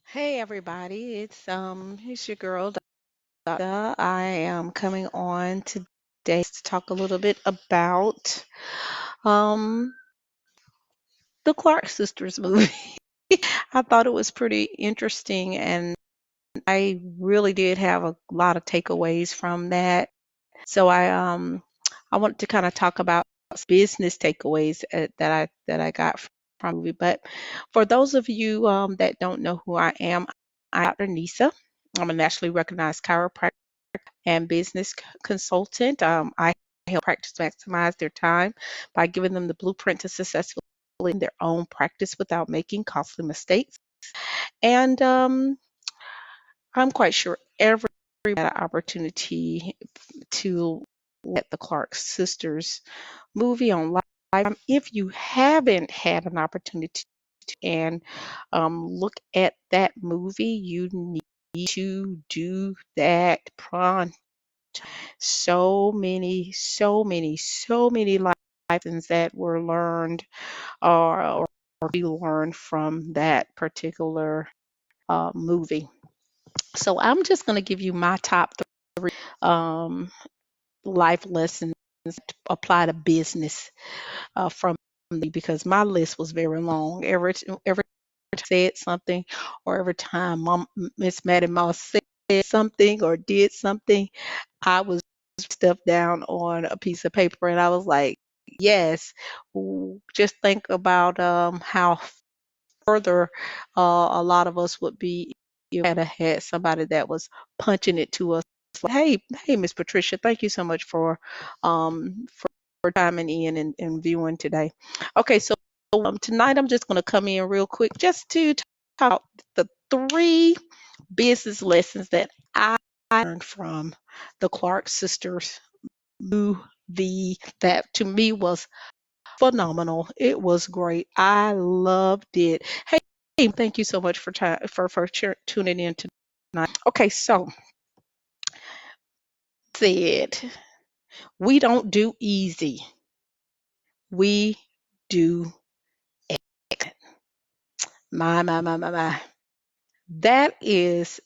Hey everybody, it's your girl Dada. I am coming on today to talk a little bit about um the Clark Sisters movie. I thought it was pretty interesting and I really did have a lot of takeaways from that. So I wanted to kind of talk about business takeaways that I got from the movie. But for those of you that don't know who I am, I'm Dr. Nisa. I'm a nationally recognized chiropractor and business consultant. I help practice maximize their time by giving them the blueprint to successfully in their own practice without making costly mistakes. And I'm quite sure every had an opportunity to let the Clark sisters movie on live. If you haven't had an opportunity to and look at that movie, you need to do that pronto. So many life lessons that were learned or be learned from that particular movie. So I'm just going to give you my top three um, life lessons to apply to business from me because my list was very long. Every time I said something, or every time Miss Maddie Moss said something or did something, I was stuff down on a piece of paper, and I was like, yes. Just think about how further a lot of us would be if we had somebody that was punching it to us. Like, hey, Miss Patricia, thank you so much for chiming in and viewing today. Okay, so tonight I'm just going to come in real quick just to talk about the three business lessons that I learned from the Clark sisters movie that to me was phenomenal. It was great. I loved it. Hey, thank you so much for tuning in tonight. Okay, so said we don't do easy. We do excellent. My. That is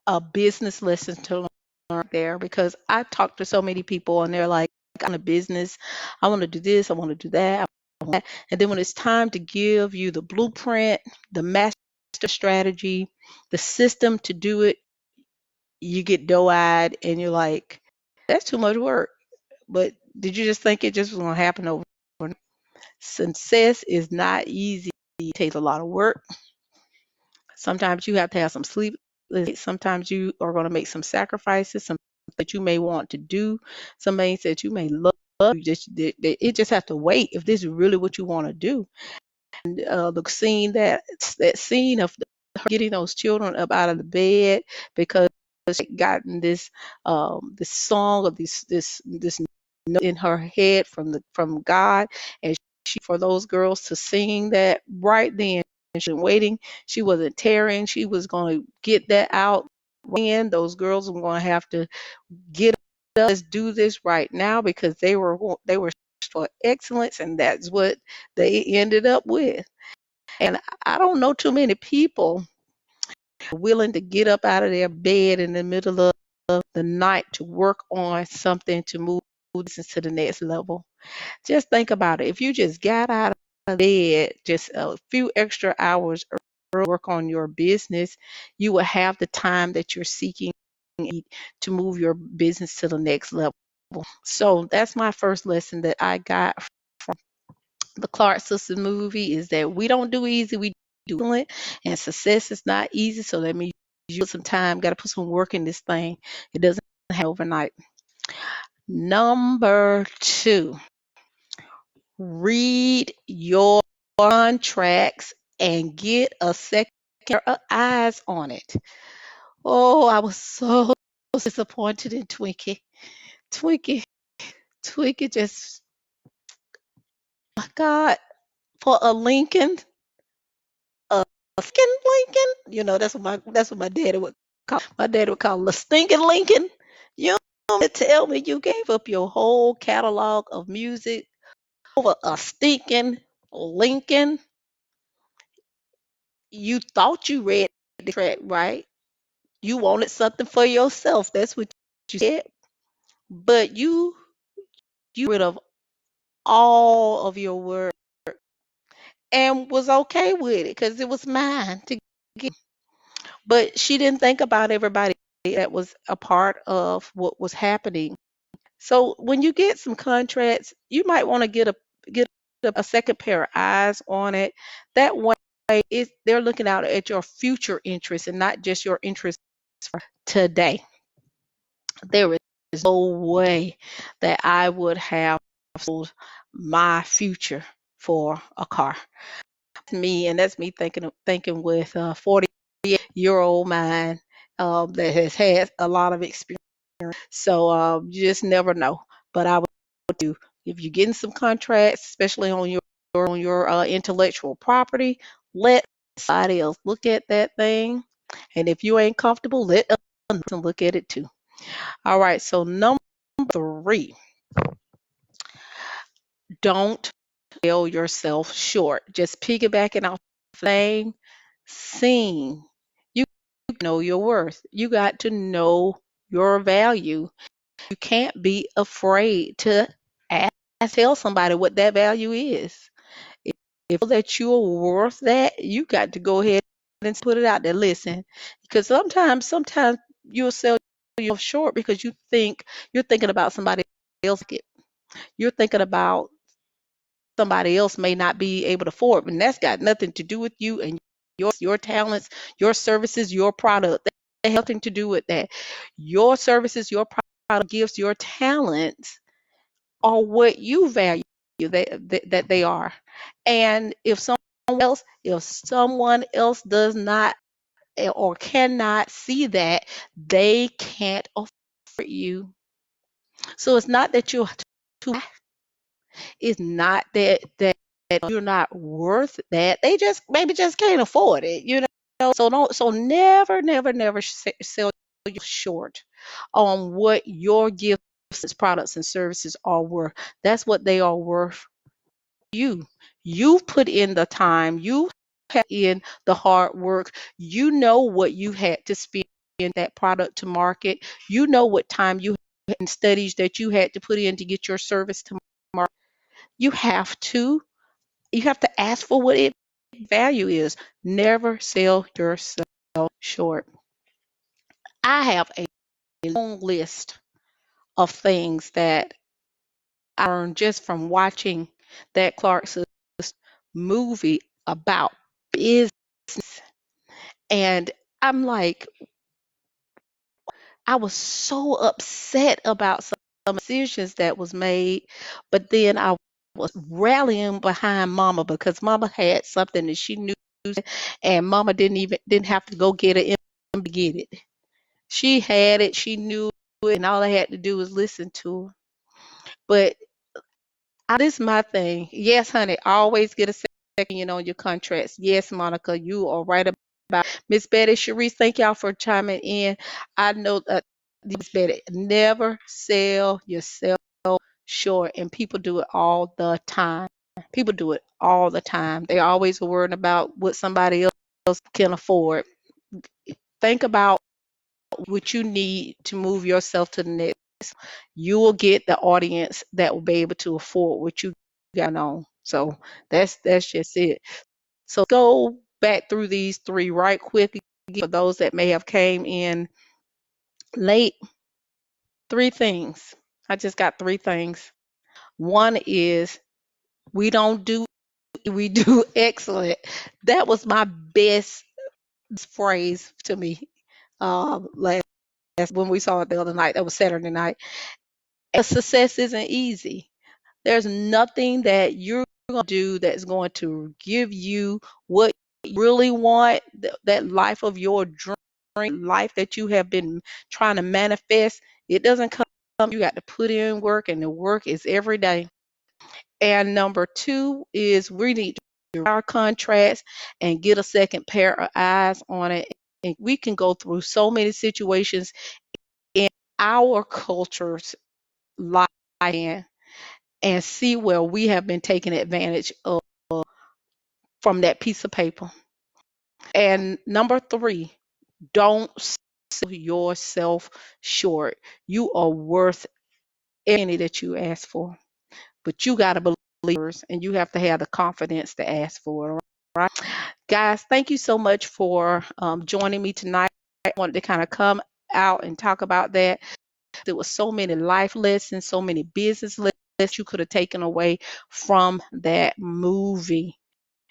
a business lesson to learn there because I talk to so many people and they're like, I'm a business. I want to do this. I want to do that. And then when it's time to give you the blueprint, the master strategy, the system to do it, you get doe-eyed and you're like, that's too much work. But did you just think it just was going to happen over? Success is not easy. It takes a lot of work. Sometimes you have to have some sleep. Sometimes you are going to make some sacrifices, some that you may want to do, some things that you may love. It just has to wait if this is really what you want to do. And the scene that scene of her getting those children up out of the bed because she gotten this song or this note in her head from God, and she for those girls to sing that right then. She wasn't waiting. She wasn't tearing. She was going to get that out. And those girls were going to have to get up. Let's do this right now because they were for excellence, and that's what they ended up with. And I don't know too many people willing to get up out of their bed in the middle of the night to work on something to move this to the next level. Just think about it. If you just got out of bed just a few extra hours early, work on your business, you will have the time that you're seeking to move your business to the next level. So that's my first lesson that I got from the Clark Sisters movie is that we don't do easy, we do it, and success is not easy. So that means you put some time, got to put some work in this thing. It doesn't happen overnight. Number two, read your contracts and get a second eyes on it. Oh, I was so disappointed in Twinkie. Twinkie, Twinkie just, my God, for a Lincoln, a stinking Lincoln. That's what my daddy would call. My daddy would call a stinking Lincoln. You don't mean to tell me you gave up your whole catalog of music over a stinking Lincoln. You thought you read contract, right? You wanted something for yourself. That's what you said. But you rid of all of your work and was okay with it because it was mine to get. But she didn't think about everybody that was a part of what was happening. So when you get some contracts, you might want to get a second pair of eyes on it. That way, they're looking out at your future interests and not just your interests for today. There is no way that I would have sold my future for a car. Me, and that's me thinking with a 40-year-old mind that has had a lot of experience. So you just never know. But I would do, if you're getting some contracts, especially on your intellectual property, let somebody else look at that thing. And if you ain't comfortable, let others look at it too. All right. So number 3, don't sell yourself short. Just piggybacking off the same scene. You know your worth. You got to know your value. You can't be afraid to ask, tell somebody what that value is. If you know that you're worth that, you got to go ahead and put it out there. Listen, because sometimes you'll sell yourself short because you're thinking about somebody else. You're thinking about somebody else may not be able to afford, and that's got nothing to do with you and your talents, your services, your product. That has nothing to do with that. Your services, your product, gifts, your talents are what you value that they are. And if someone else does not or cannot see that, they can't afford you. So it's not that you're too. It's not that you're not worth that. They just maybe just can't afford it, you know. So never sell you short on what your gifts, products, and services are worth. That's what they are worth. You've put in the time, you have in the hard work, you know what you had to spend in that product to market, you know what time you had and studies that you had to put in to get your service to market. You have to ask for what its value is. Never sell yourself short. I have a long list of things that I learned just from watching that Clarkson movie about business. And I'm like, I was so upset about some decisions that was made, but then I was rallying behind Mama because Mama had something that she knew, and Mama didn't have to go get it to get it. She had it, she knew it, and all I had to do was listen to her. But this is my thing. Yes, honey, always get a second opinion on your contracts. Yes, Monica, you are right about Miss Betty, Sharice. Thank y'all for chiming in. I know that Miss Betty, never sell yourself short, and people do it all the time. People do it all the time. They always are worrying about what somebody else can afford. Think about what you need to move yourself to the next. You will get the audience that will be able to afford what you got on. So that's just it. So go back through these 3 right quickly for those that may have came in late. 3 things. I just got 3 things. One is we don't do, we do excellent. That was my best phrase to me last when we saw it the other night. That was Saturday night. And success isn't easy. There's nothing that you're going to do that's going to give you what you really want, that life of your dream, life that you have been trying to manifest. It doesn't come. You got to put in work, and the work is every day. And number 2 is we need to do our contracts and get a second pair of eyes on it. And we can go through so many situations in our cultures life in and see where we have been taken advantage of from that piece of paper. And number 3, Don't sell yourself short. You are worth any that you ask for, but you got to believe and you have to have the confidence to ask for it. Right, guys, thank you so much for joining me tonight. I wanted to kind of come out and talk about that. There was so many life lessons, so many business lessons you could have taken away from that movie.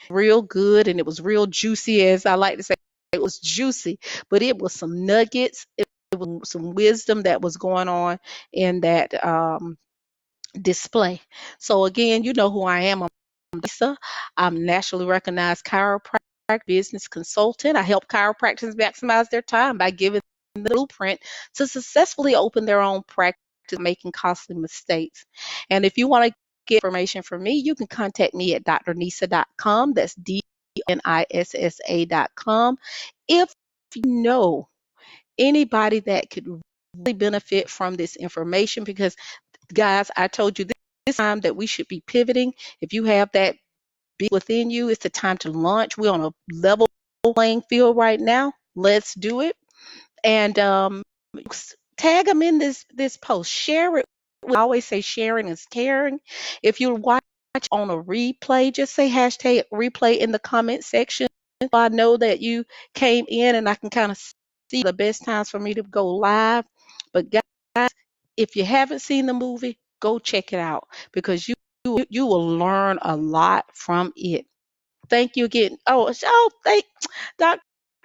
Real good, and it was real juicy, as I like to say. It was juicy, but it was some nuggets. It was some wisdom that was going on in that display. So again, you know who I am. I'm Lisa. I'm nationally recognized chiropractic business consultant. I help chiropractors maximize their time by giving them the blueprint to successfully open their own practice, making costly mistakes. And if you want to get information from me, you can contact me at drnisa.com. That's DNISSA.com. If you know anybody that could really benefit from this information, because guys, I told you this time that we should be pivoting. If you have that be within you, it's the time to launch. We're on a level playing field right now. Let's do it. And tag them in this post. Share it. We always say sharing is caring. If you watch on a replay, just say hashtag replay in the comment section. So I know that you came in and I can kind of see the best times for me to go live. But guys, if you haven't seen the movie, go check it out because you will learn a lot from it. Thank you again. Thank Doctor.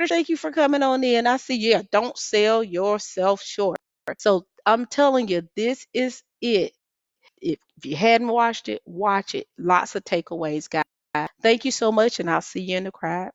Thank you for coming on in. I see. Yeah, don't sell yourself short. So I'm telling you, this is it. If you hadn't watched it, watch it. Lots of takeaways, guys. Thank you so much, and I'll see you in the crowd.